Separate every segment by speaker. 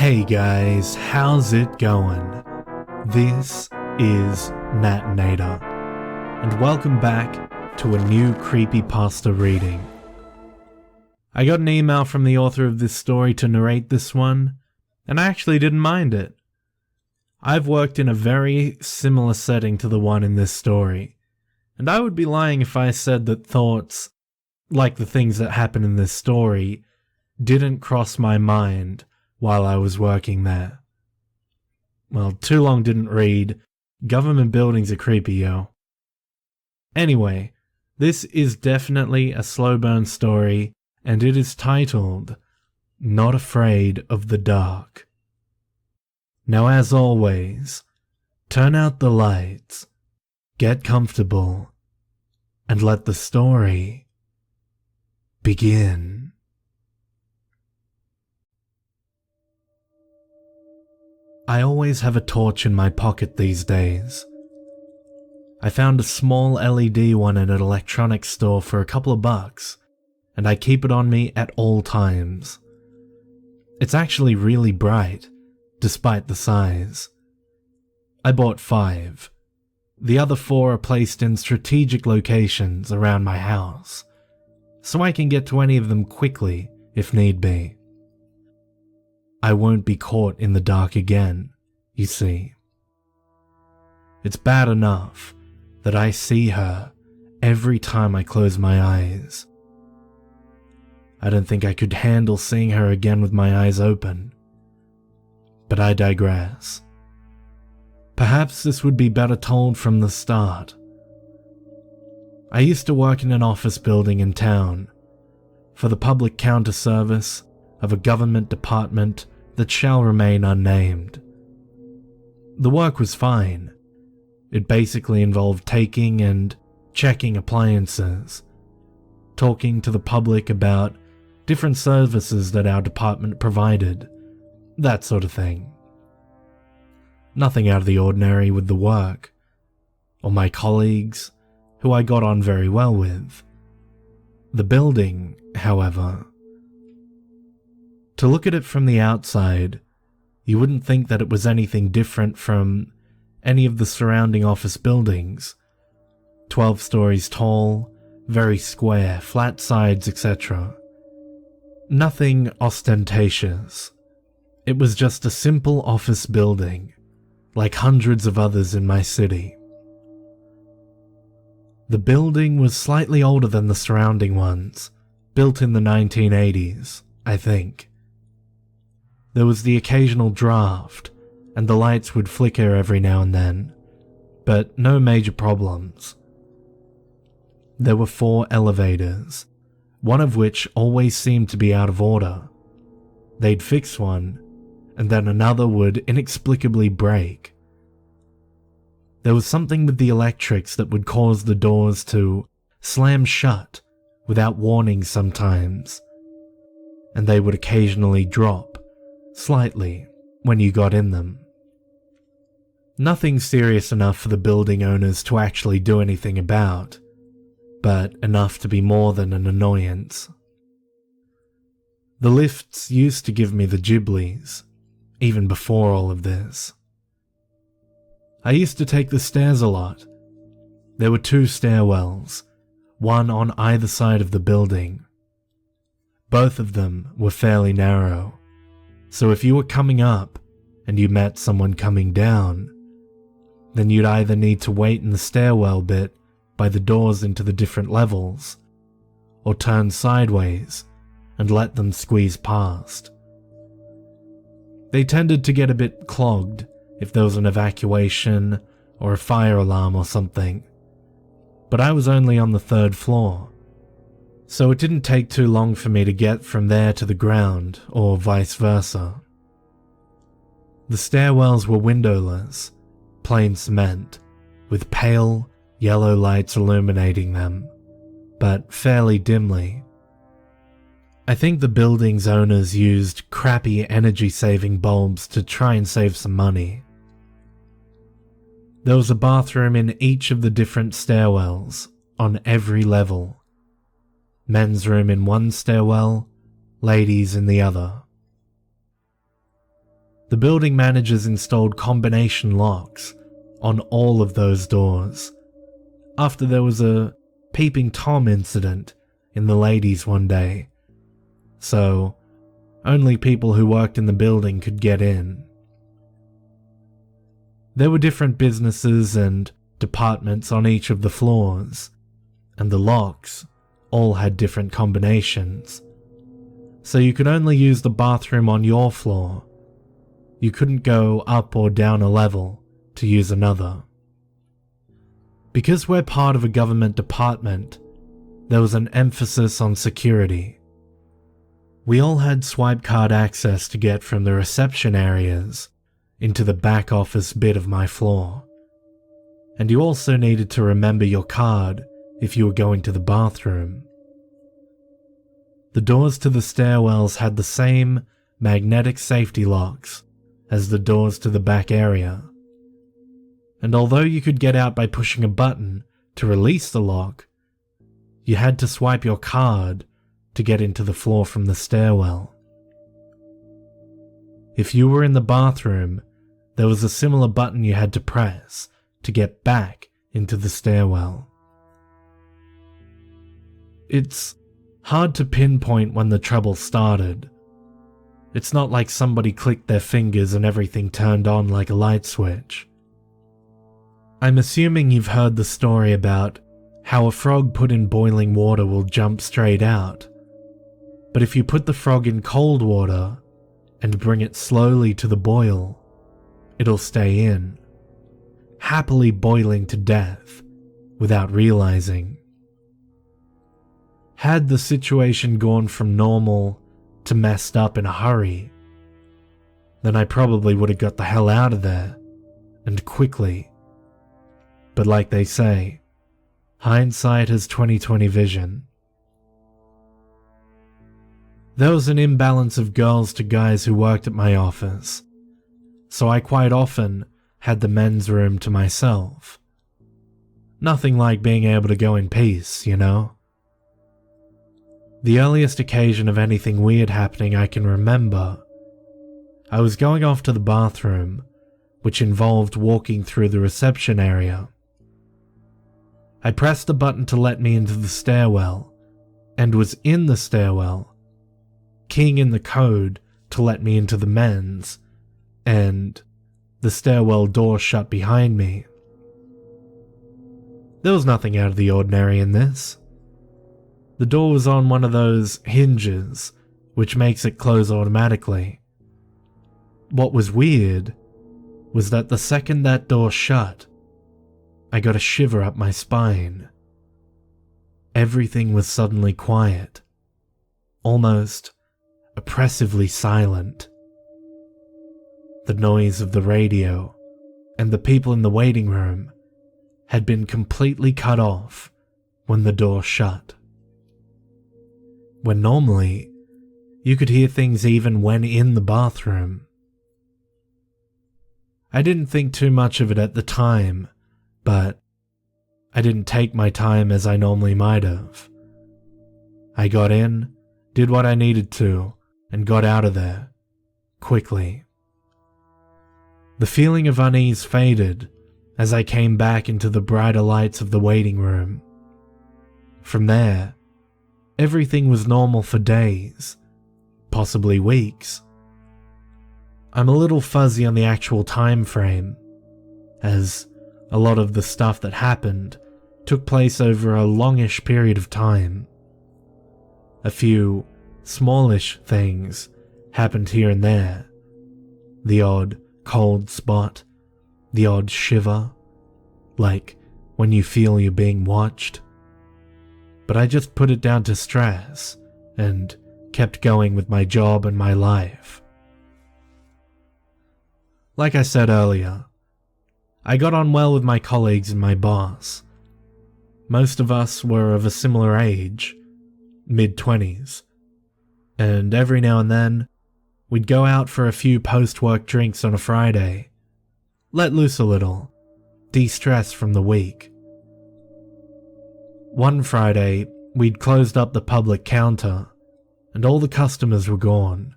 Speaker 1: Hey guys, how's it going? This is Natinator, and welcome back to a new Creepypasta reading. I got an email from the author of this story to narrate this one, and I actually didn't mind it. I've worked in a very similar setting to the one in this story, and I would be lying if I said that thoughts, like the things that happen in this story, didn't cross my mind while I was working there. Well, too long didn't read. Government buildings are creepy, yo. Anyway, this is definitely a slow burn story, and it is titled, Not Afraid of the Dark. Now as always, turn out the lights, get comfortable, and let the story begin. I always have a torch in my pocket these days. I found a small LED one at an electronics store for a couple of bucks, and I keep it on me at all times. It's actually really bright, despite the size. I bought 5. The other 4 are placed in strategic locations around my house, so I can get to any of them quickly if need be. I won't be caught in the dark again, you see. It's bad enough that I see her every time I close my eyes. I don't think I could handle seeing her again with my eyes open. But I digress. Perhaps this would be better told from the start. I used to work in an office building in town for the public counter service of a government department that shall remain unnamed. The work was fine. It basically involved taking and checking appliances, talking to the public about different services that our department provided, that sort of thing. Nothing out of the ordinary with the work, or my colleagues, who I got on very well with. The building, however, to look at it from the outside, you wouldn't think that it was anything different from any of the surrounding office buildings. 12 stories tall, very square, flat sides, etc. Nothing ostentatious. It was just a simple office building, like hundreds of others in my city. The building was slightly older than the surrounding ones, built in the 1980s, I think. There was the occasional draft, and the lights would flicker every now and then, but no major problems. There were 4 elevators, one of which always seemed to be out of order. They'd fix one, and then another would inexplicably break. There was something with the electrics that would cause the doors to slam shut without warning sometimes, and they would occasionally drop slightly when you got in them. Nothing serious enough for the building owners to actually do anything about, but enough to be more than an annoyance. The lifts used to give me the Ghiblies, even before all of this. I used to take the stairs a lot. There were 2 stairwells, one on either side of the building. Both of them were fairly narrow, so if you were coming up and you met someone coming down, then you'd either need to wait in the stairwell bit by the doors into the different levels, or turn sideways and let them squeeze past. They tended to get a bit clogged if there was an evacuation or a fire alarm or something, but I was only on the 3rd floor, so it didn't take too long for me to get from there to the ground, or vice versa. The stairwells were windowless, plain cement, with pale, yellow lights illuminating them, but fairly dimly. I think the building's owners used crappy energy-saving bulbs to try and save some money. There was a bathroom in each of the different stairwells, on every level. Men's room in one stairwell, ladies in the other. The building managers installed combination locks on all of those doors after there was a peeping Tom incident in the ladies one day, so only people who worked in the building could get in. There were different businesses and departments on each of the floors, and the locks all had different combinations, so you could only use the bathroom on your floor. You couldn't go up or down a level to use another. Because we're part of a government department, there was an emphasis on security. We all had swipe card access to get from the reception areas into the back office bit of my floor, and you also needed to remember your card if you were going to the bathroom. The doors to the stairwells had the same magnetic safety locks as the doors to the back area, and although you could get out by pushing a button to release the lock, you had to swipe your card to get into the floor from the stairwell. If you were in the bathroom, there was a similar button you had to press to get back into the stairwell. It's hard to pinpoint when the trouble started. It's not like somebody clicked their fingers and everything turned on like a light switch. I'm assuming you've heard the story about how a frog put in boiling water will jump straight out, but if you put the frog in cold water and bring it slowly to the boil, it'll stay in, happily boiling to death without realizing. Had the situation gone from normal to messed up in a hurry, then I probably would have got the hell out of there, and quickly. But like they say, hindsight has 20/20 vision. There was an imbalance of girls to guys who worked at my office, so I quite often had the men's room to myself. Nothing like being able to go in peace, you know? The earliest occasion of anything weird happening I can remember, I was going off to the bathroom, which involved walking through the reception area. I pressed the button to let me into the stairwell, and was in the stairwell, keying in the code to let me into the men's, and the stairwell door shut behind me. There was nothing out of the ordinary in this. The door was on one of those hinges, which makes it close automatically. What was weird was that the second that door shut, I got a shiver up my spine. Everything was suddenly quiet, almost oppressively silent. The noise of the radio and the people in the waiting room had been completely cut off when the door shut. When normally, you could hear things even when in the bathroom. I didn't think too much of it at the time, but I didn't take my time as I normally might have. I got in, did what I needed to, and got out of there, quickly. The feeling of unease faded as I came back into the brighter lights of the waiting room. From there, everything was normal for days, possibly weeks. I'm a little fuzzy on the actual time frame, as a lot of the stuff that happened took place over a longish period of time. A few smallish things happened here and there. The odd cold spot, the odd shiver, like when you feel you're being watched. But I just put it down to stress and kept going with my job and my life. Like I said earlier, I got on well with my colleagues and my boss. Most of us were of a similar age, mid-20s, and every now and then, we'd go out for a few post-work drinks on a Friday, let loose a little, de-stress from the week. One Friday, we'd closed up the public counter, and all the customers were gone,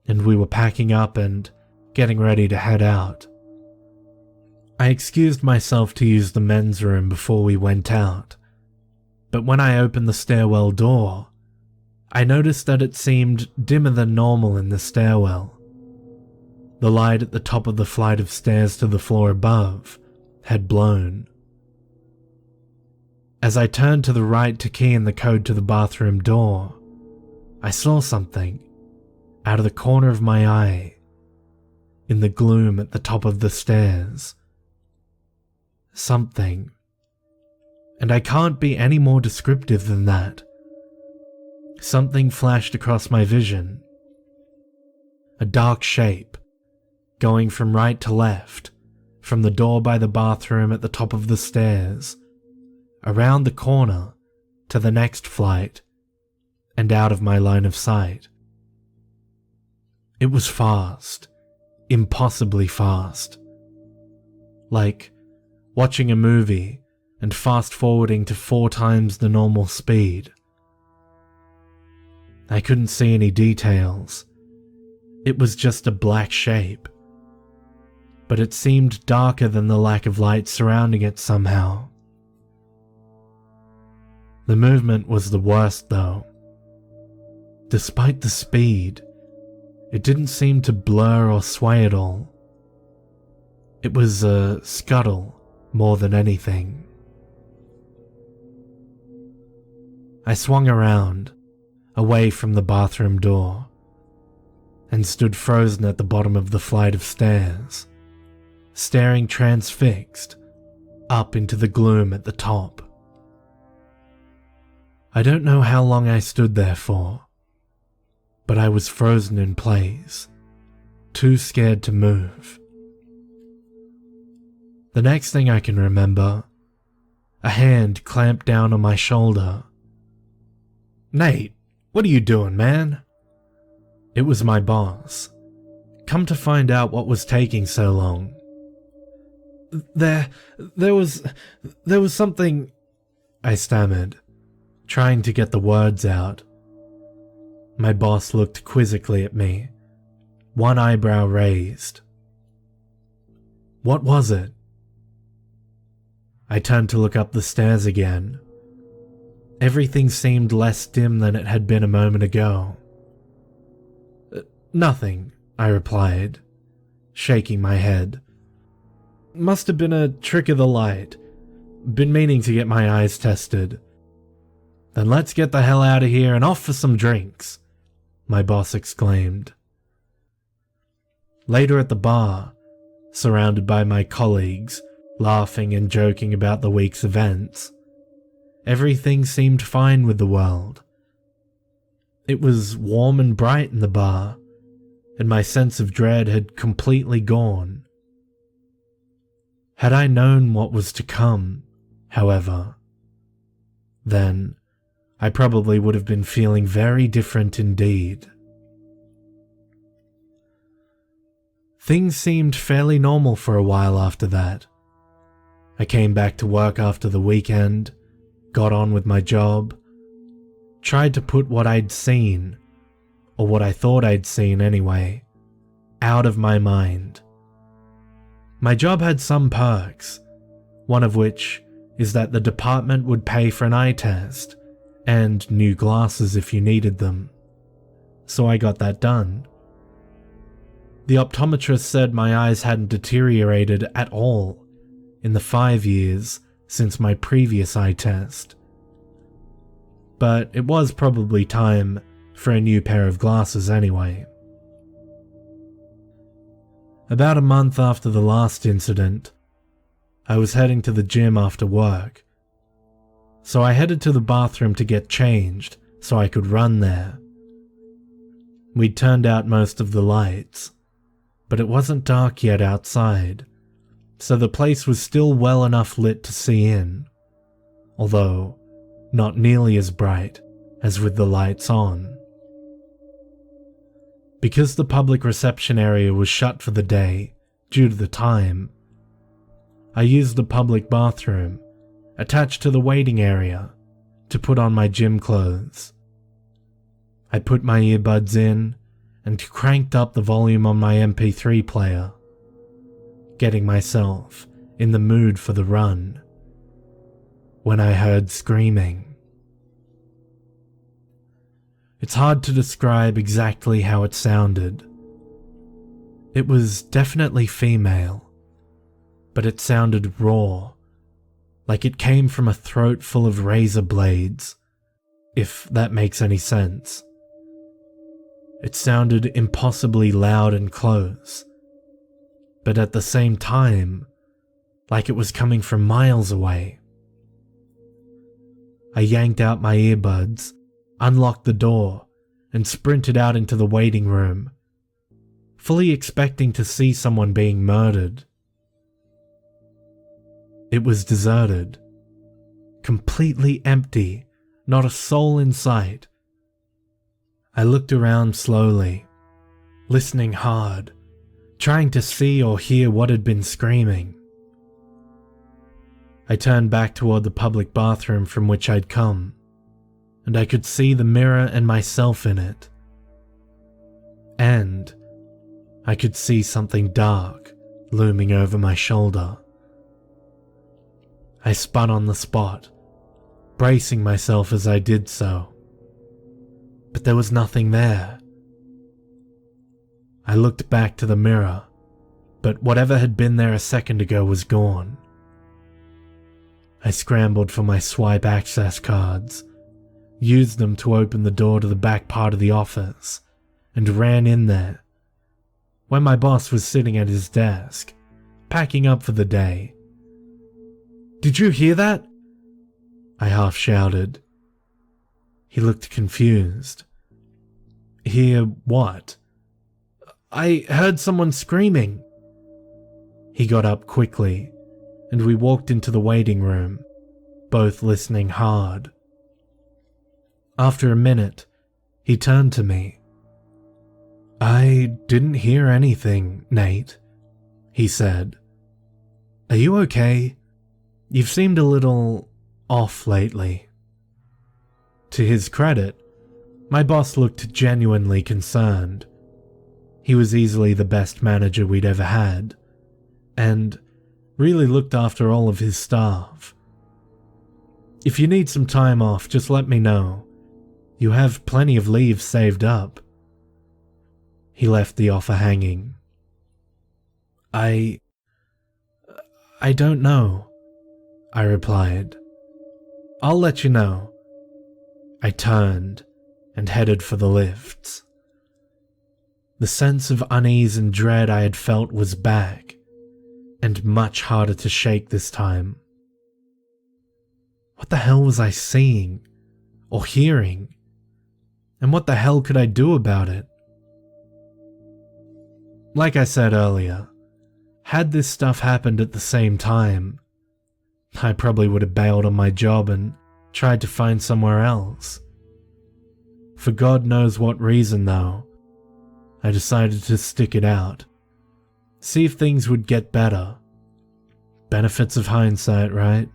Speaker 1: and we were packing up and getting ready to head out. I excused myself to use the men's room before we went out, but when I opened the stairwell door, I noticed that it seemed dimmer than normal in the stairwell. The light at the top of the flight of stairs to the floor above had blown. As I turned to the right to key in the code to the bathroom door, I saw something out of the corner of my eye in the gloom at the top of the stairs. Something, and I can't be any more descriptive than that. Something flashed across my vision. A dark shape, going from right to left, from the door by the bathroom at the top of the stairs, around the corner to the next flight, and out of my line of sight. It was fast, impossibly fast. Like watching a movie and fast forwarding to 4 times the normal speed. I couldn't see any details. It was just a black shape. But it seemed darker than the lack of light surrounding it somehow. The movement was the worst though. Despite the speed, it didn't seem to blur or sway at all. It was a scuttle more than anything. I swung around, away from the bathroom door, and stood frozen at the bottom of the flight of stairs, staring transfixed up into the gloom at the top. I don't know how long I stood there for, but I was frozen in place, too scared to move. The next thing I can remember, a hand clamped down on my shoulder. "Nate, what are you doing, man?" It was my boss. Come to find out what was taking so long. There was something," I stammered, trying to get the words out. My boss looked quizzically at me, one eyebrow raised. "What was it?" I turned to look up the stairs again. Everything seemed less dim than it had been a moment ago. "Nothing," I replied, shaking my head. "Must have been a trick of the light. Been meaning to get my eyes tested." "Then let's get the hell out of here and off for some drinks," my boss exclaimed. Later at the bar, surrounded by my colleagues, laughing and joking about the week's events, everything seemed fine with the world. It was warm and bright in the bar, and my sense of dread had completely gone. Had I known what was to come, however, then I probably would have been feeling very different indeed. Things seemed fairly normal for a while after that. I came back to work after the weekend, got on with my job, tried to put what I'd seen, or what I thought I'd seen anyway, out of my mind. My job had some perks, one of which is that the department would pay for an eye test and new glasses if you needed them, so I got that done. The optometrist said my eyes hadn't deteriorated at all in the 5 years since my previous eye test. But it was probably time for a new pair of glasses anyway. About a month after the last incident, I was heading to the gym after work, so I headed to the bathroom to get changed so I could run there. We'd turned out most of the lights, but it wasn't dark yet outside, so the place was still well enough lit to see in, although not nearly as bright as with the lights on. Because the public reception area was shut for the day due to the time, I used the public bathroom attached to the waiting area to put on my gym clothes. I put my earbuds in and cranked up the volume on my MP3 player, getting myself in the mood for the run, when I heard screaming. It's hard to describe exactly how it sounded. It was definitely female, but it sounded raw, like it came from a throat full of razor blades, if that makes any sense. It sounded impossibly loud and close, but at the same time, like it was coming from miles away. I yanked out my earbuds, unlocked the door, and sprinted out into the waiting room, fully expecting to see someone being murdered. It was deserted, completely empty, not a soul in sight. I looked around slowly, listening hard, trying to see or hear what had been screaming. I turned back toward the public bathroom from which I'd come, and I could see the mirror and myself in it. And I could see something dark looming over my shoulder. I spun on the spot, bracing myself as I did so. But there was nothing there. I looked back to the mirror, but whatever had been there a second ago was gone. I scrambled for my swipe access cards, used them to open the door to the back part of the office, and ran in there, where my boss was sitting at his desk, packing up for the day. "Did you hear that?" I half shouted. He looked confused. "Hear what?" "I heard someone screaming." He got up quickly, and we walked into the waiting room, both listening hard. After a minute, he turned to me. "I didn't hear anything, Nate," he said. "Are you okay? You've seemed a little off lately." To his credit, my boss looked genuinely concerned. He was easily the best manager we'd ever had, and really looked after all of his staff. "If you need some time off, just let me know. You have plenty of leave saved up." He left the offer hanging. I don't know," I replied. "I'll let you know." I turned and headed for the lifts. The sense of unease and dread I had felt was back, and much harder to shake this time. What the hell was I seeing or hearing? And what the hell could I do about it? Like I said earlier, had this stuff happened at the same time, I probably would have bailed on my job and tried to find somewhere else. For God knows what reason though, I decided to stick it out, see if things would get better. Benefits of hindsight, right?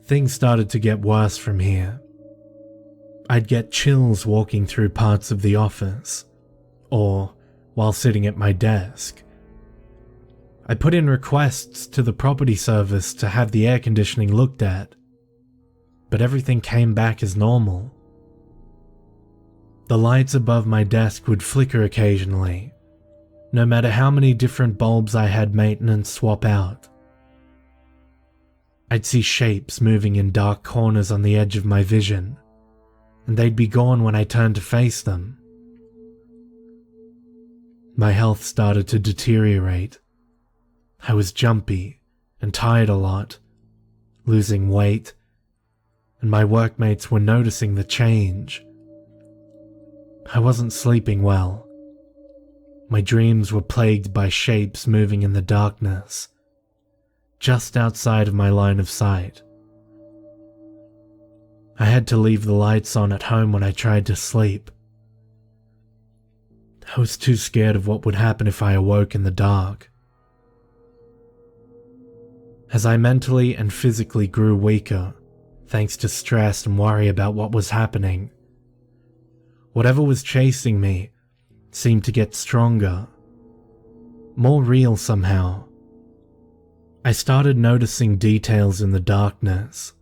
Speaker 1: Things started to get worse from here. I'd get chills walking through parts of the office, or while sitting at my desk. I put in requests to the property service to have the air conditioning looked at, but everything came back as normal. The lights above my desk would flicker occasionally, no matter how many different bulbs I had maintenance swap out. I'd see shapes moving in dark corners on the edge of my vision, and they'd be gone when I turned to face them. My health started to deteriorate. I was jumpy and tired a lot, losing weight, and my workmates were noticing the change. I wasn't sleeping well. My dreams were plagued by shapes moving in the darkness, just outside of my line of sight. I had to leave the lights on at home when I tried to sleep. I was too scared of what would happen if I awoke in the dark. As I mentally and physically grew weaker, thanks to stress and worry about what was happening, Whatever was chasing me seemed to get stronger, more real somehow. I started noticing details in the darkness.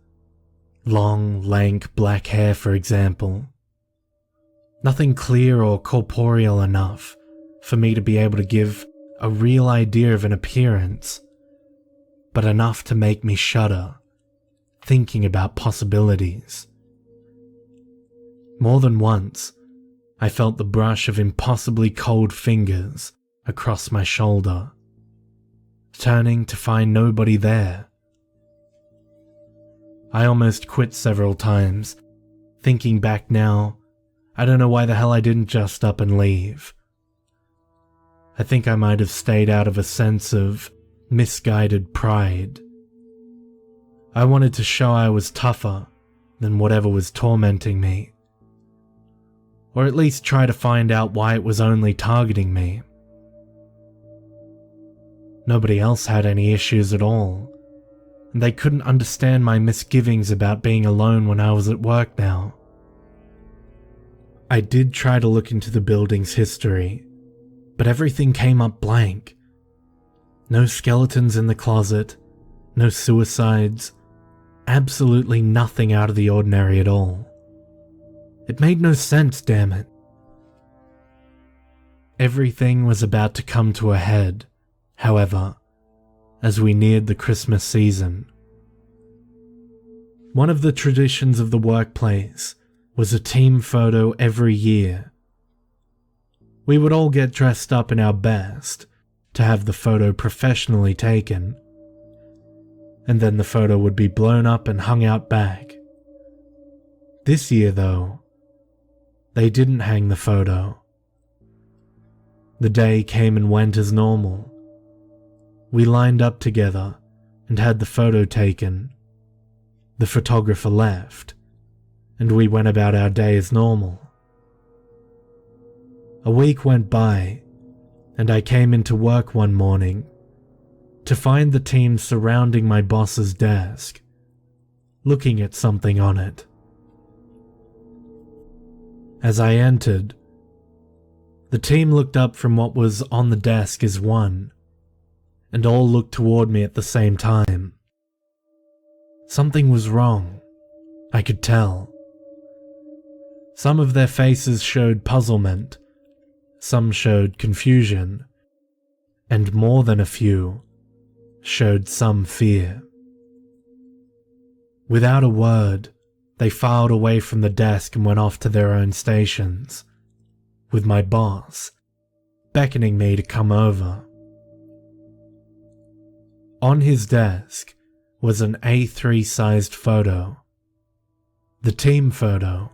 Speaker 1: Long, lank black hair, for example. Nothing clear or corporeal enough for me to be able to give a real idea of an appearance, but enough to make me shudder, thinking about possibilities. More than once, I felt the brush of impossibly cold fingers across my shoulder, turning to find nobody there. I almost quit several times. Thinking back now, I don't know why the hell I didn't just up and leave. I think I might have stayed out of a sense of misguided pride. I wanted to show I was tougher than whatever was tormenting me, or at least try to find out why it was only targeting me. Nobody else had any issues at all, and they couldn't understand my misgivings about being alone when I was at work now. I did try to look into the building's history, but everything came up blank. No skeletons in the closet, no suicides, absolutely nothing out of the ordinary at all. It made no sense, damn it. Everything was about to come to a head, however, as we neared the Christmas season. One of the traditions of the workplace was a team photo every year. We would all get dressed up in our best to have the photo professionally taken, and then the photo would be blown up and hung out back. This year, though, they didn't hang the photo. The day came and went as normal. We lined up together and had the photo taken. The photographer left, and we went about our day as normal. A week went by, and I came into work one morning to find the team surrounding my boss's desk, looking at something on it. As I entered, the team looked up from what was on the desk as one, and all looked toward me at the same time. Something was wrong, I could tell. Some of their faces showed puzzlement, some showed confusion, and more than a few showed some fear. Without a word, they filed away from the desk and went off to their own stations, with my boss beckoning me to come over. On his desk was an A3 sized photo, the team photo.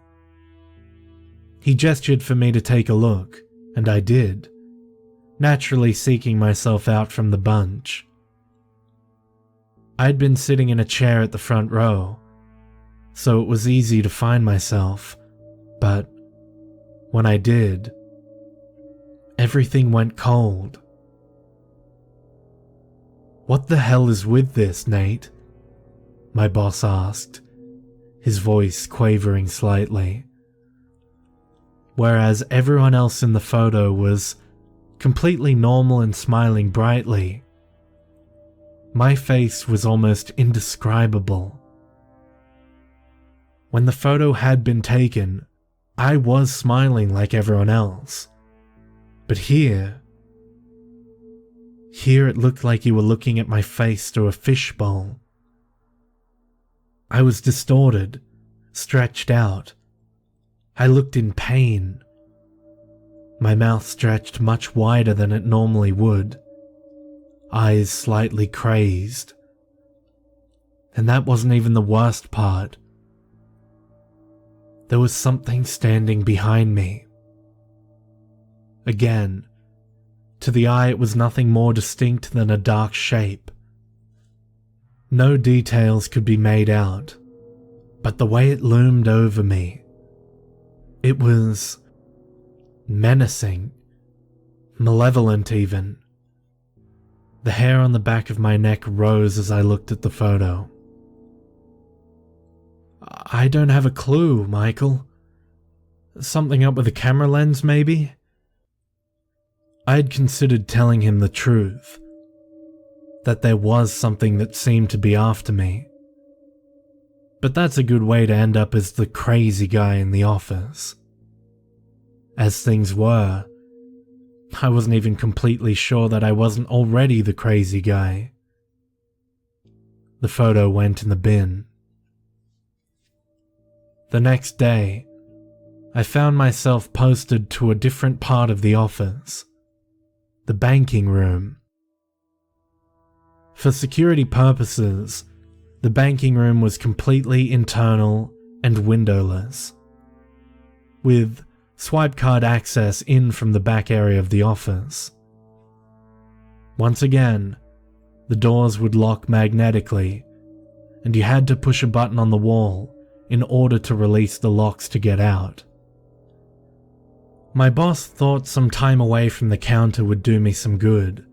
Speaker 1: He gestured for me to take a look, and I did, naturally seeking myself out from the bunch. I'd been sitting in a chair at the front row, so it was easy to find myself, but when I did, everything went cold. "What the hell is with this, Nate?" my boss asked, his voice quavering slightly. Whereas everyone else in the photo was completely normal and smiling brightly, my face was almost indescribable. When the photo had been taken, I was smiling like everyone else, but here it looked like you were looking at my face through a fishbowl. I was distorted, stretched out. I looked in pain. My mouth stretched much wider than it normally would, eyes slightly crazed. And that wasn't even the worst part. There was something standing behind me. Again, to the eye it was nothing more distinct than a dark shape. No details could be made out, but the way it loomed over me, it was menacing, malevolent even. The hair on the back of my neck rose as I looked at the photo. "I don't have a clue, Michael. Something up with the camera lens, maybe? I had considered telling him the truth, that there was something that seemed to be after me. But that's a good way to end up as the crazy guy in the office. As things were, I wasn't even completely sure that I wasn't already the crazy guy. The photo went in the bin. The next day, I found myself posted to a different part of the office, the banking room. For security purposes, the banking room was completely internal and windowless, with swipe card access in from the back area of the office. Once again, the doors would lock magnetically, and you had to push a button on the wall in order to release the locks to get out. My boss thought some time away from the counter would do me some good,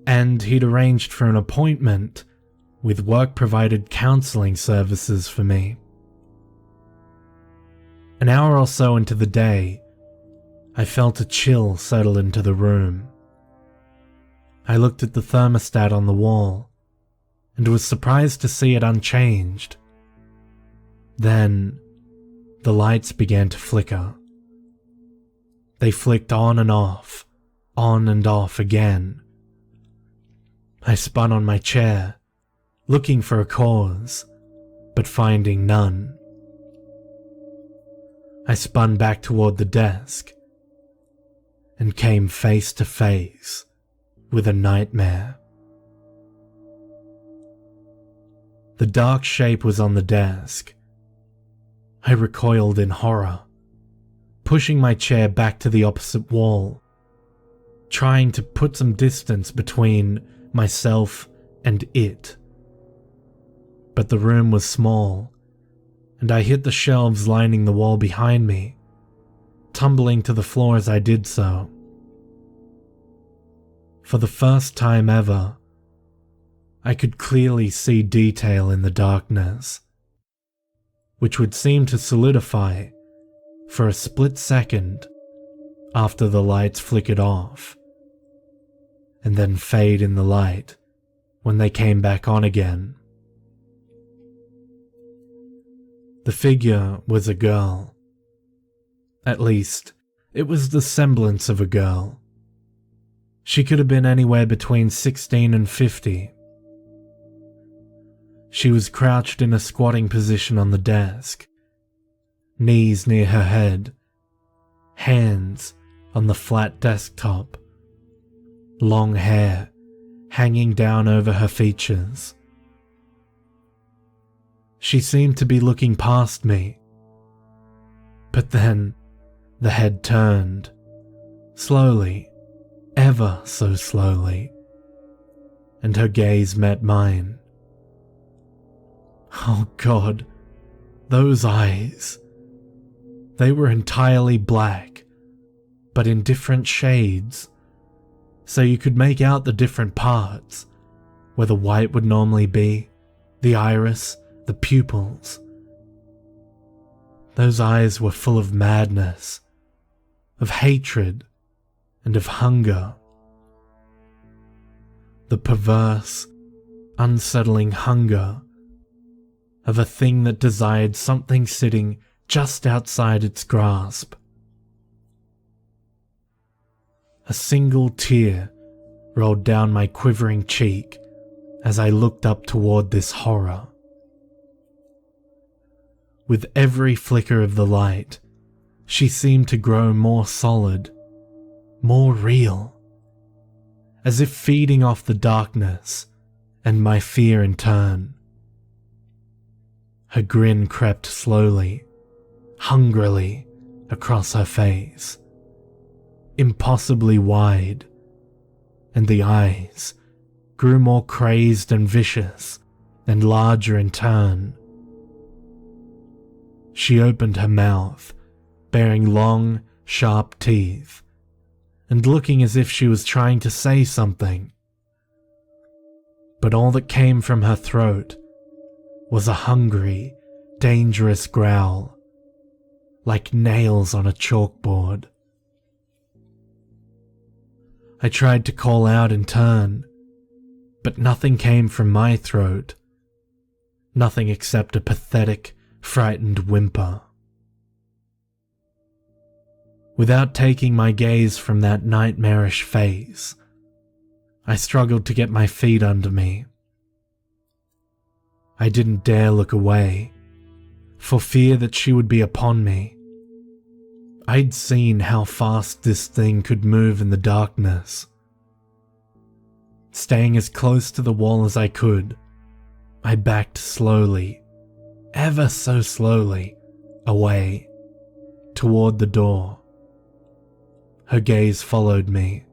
Speaker 1: and he'd arranged for an appointment with work-provided counseling services for me. An hour or so into the day, I felt a chill settle into the room. I looked at the thermostat on the wall and was surprised to see it unchanged. Then, the lights began to flicker. They flicked on and off again. I spun on my chair, looking for a cause, but finding none. I spun back toward the desk and came face to face with a nightmare. The dark shape was on the desk. I recoiled in horror, pushing my chair back to the opposite wall, trying to put some distance between myself and it. But the room was small, and I hit the shelves lining the wall behind me, tumbling to the floor as I did so. For the first time ever, I could clearly see detail in the darkness, which would seem to solidify for a split second after the lights flickered off, and then fade in the light when they came back on again. The figure was a girl. At least, it was the semblance of a girl. She could have been anywhere between 16 and 50. She was crouched in a squatting position on the desk, knees near her head, hands on the flat desktop, long hair hanging down over her features. She seemed to be looking past me, but then the head turned, slowly, ever so slowly, and her gaze met mine. Oh God, those eyes. They were entirely black, but in different shades, so you could make out the different parts, where the white would normally be, the iris, the pupils. Those eyes were full of madness, of hatred, and of hunger. The perverse, unsettling hunger of a thing that desired something sitting just outside its grasp. A single tear rolled down my quivering cheek as I looked up toward this horror. With every flicker of the light, she seemed to grow more solid, more real, as if feeding off the darkness and my fear in turn. Her grin crept slowly, hungrily across her face, impossibly wide, and the eyes grew more crazed and vicious and larger in turn. She opened her mouth, bearing long, sharp teeth, and looking as if she was trying to say something. But all that came from her throat was a hungry, dangerous growl, like nails on a chalkboard. I tried to call out in turn, but nothing came from my throat. Nothing except a pathetic, frightened whimper. Without taking my gaze from that nightmarish face, I struggled to get my feet under me. I didn't dare look away, for fear that she would be upon me. I'd seen how fast this thing could move in the darkness. Staying as close to the wall as I could, I backed slowly, ever so slowly, away, toward the door. Her gaze followed me,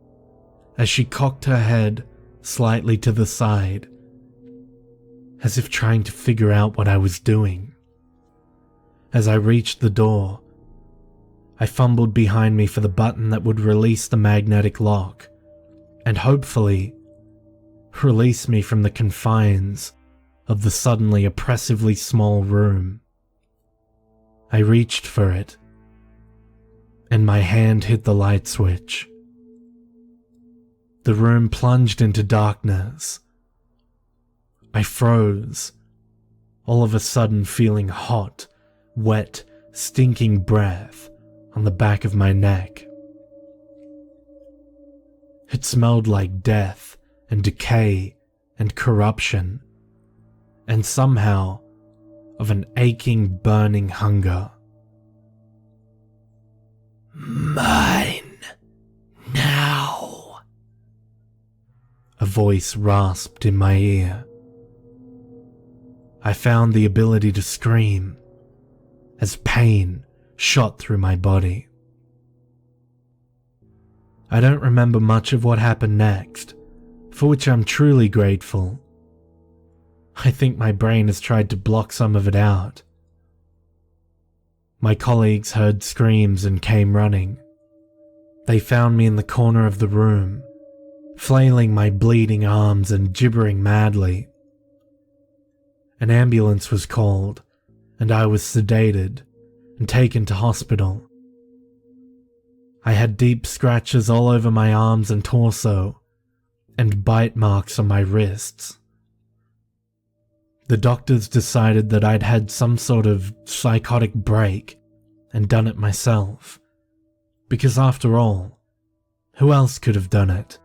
Speaker 1: as she cocked her head slightly to the side, as if trying to figure out what I was doing. As I reached the door, I fumbled behind me for the button that would release the magnetic lock, and hopefully release me from the confines of the suddenly oppressively small room. I reached for it, and my hand hit the light switch. The room plunged into darkness. I froze, all of a sudden feeling hot, wet, stinking breath on the back of my neck. It smelled like death and decay and corruption, and somehow of an aching, burning hunger. "Mine now," a voice rasped in my ear. I found the ability to scream as pain shot through my body. I don't remember much of what happened next, for which I'm truly grateful. I think my brain has tried to block some of it out. My colleagues heard screams and came running. They found me in the corner of the room, flailing my bleeding arms and gibbering madly. An ambulance was called, and I was sedated and taken to hospital. I had deep scratches all over my arms and torso, and bite marks on my wrists. The doctors decided that I'd had some sort of psychotic break and done it myself, because after all, who else could have done it?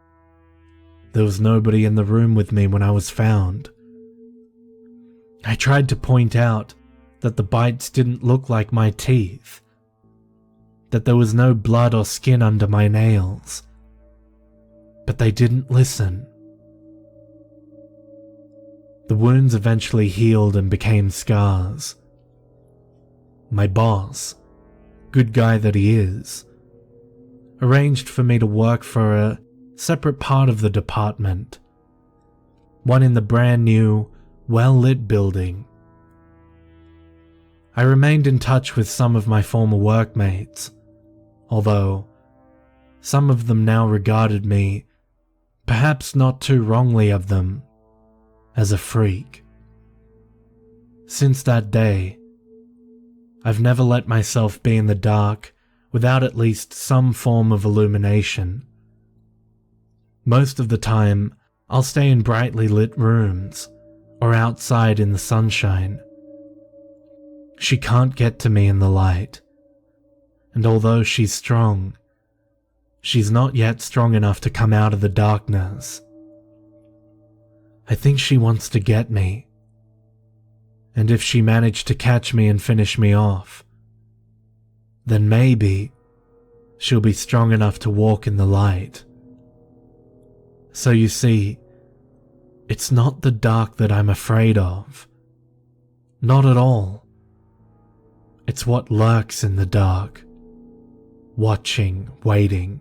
Speaker 1: There was nobody in the room with me when I was found. I tried to point out that the bites didn't look like my teeth, that there was no blood or skin under my nails, but they didn't listen. The wounds eventually healed and became scars. My boss, good guy that he is, arranged for me to work for a separate part of the department, one in the brand new, well-lit building. I remained in touch with some of my former workmates, although some of them now regarded me, perhaps not too wrongly of them, as a freak. Since that day, I've never let myself be in the dark without at least some form of illumination. Most of the time, I'll stay in brightly lit rooms, or outside in the sunshine. She can't get to me in the light, and although she's strong, she's not yet strong enough to come out of the darkness. I think she wants to get me, and if she managed to catch me and finish me off, then maybe she'll be strong enough to walk in the light. So you see, it's not the dark that I'm afraid of. Not at all. It's what lurks in the dark, watching, waiting.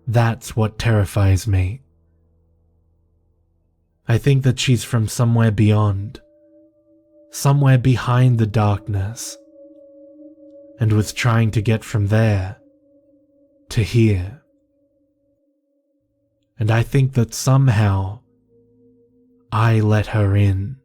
Speaker 1: That's what terrifies me. I think that she's from somewhere beyond, somewhere behind the darkness, and was trying to get from there to here. And I think that somehow I let her in.